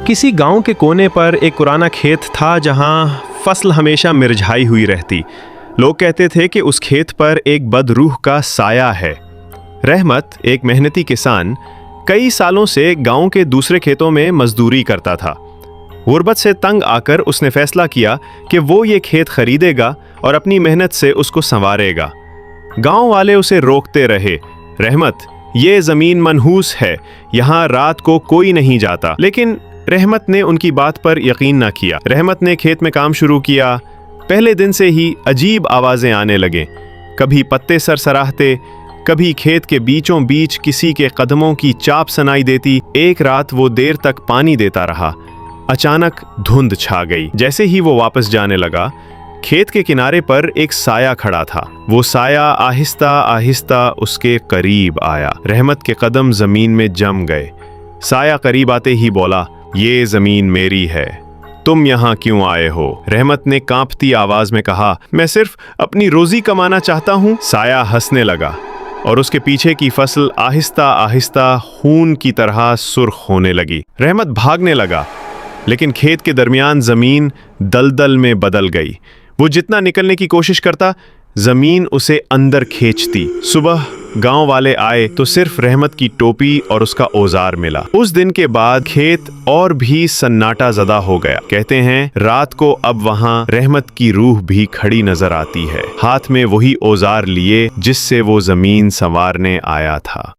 किसी गांव के कोने पर एक पुराना खेत था जहां फसल हमेशा मुरझाई हुई रहती। लोग कहते थे कि उस खेत पर एक बदरूह का साया है। रहमत, एक मेहनती किसान, कई सालों से गांव के दूसरे खेतों में मजदूरी करता था। गुर्बत से तंग आकर उसने फैसला किया कि वो ये खेत खरीदेगा और अपनी मेहनत से उसको संवारेगा। गांव वाले उसे रोकते रहे, रहमत, ये जमीन मनहूस है, यहाँ रात को कोई नहीं जाता। लेकिन रहमत ने उनकी बात पर यकीन न किया। रहमत ने खेत में काम शुरू किया। पहले दिन से ही अजीब आवाजें आने लगे। कभी पत्ते सरसराहते, कभी खेत के बीचों बीच किसी के कदमों की चाप सुनाई देती। एक रात वो देर तक पानी देता रहा। अचानक धुंध छा गई। जैसे ही वो वापस जाने लगा, खेत के किनारे पर एक साया खड़ा था। वो साया आहिस्ता आहिस्ता उसके करीब आया। रहमत के कदम जमीन में जम गए। साया करीब आते ही बोला, ये जमीन मेरी है, तुम यहाँ क्यों आए हो? रहमत ने कांपती आवाज में कहा, मैं सिर्फ अपनी रोजी कमाना चाहता हूँ। साया हंसने लगा और उसके पीछे की फसल आहिस्ता आहिस्ता खून की तरह सुर्ख होने लगी। रहमत भागने लगा, लेकिन खेत के दरमियान जमीन दलदल में बदल गई। वो जितना निकलने की कोशिश करता, जमीन उसे अंदर खींचती। सुबह गांव वाले आए तो सिर्फ रहमत की टोपी और उसका औजार मिला। उस दिन के बाद खेत और भी सन्नाटा ज़दा हो गया। कहते हैं रात को अब वहां रहमत की रूह भी खड़ी नजर आती है, हाथ में वही औजार लिए जिससे वो जमीन संवारने आया था।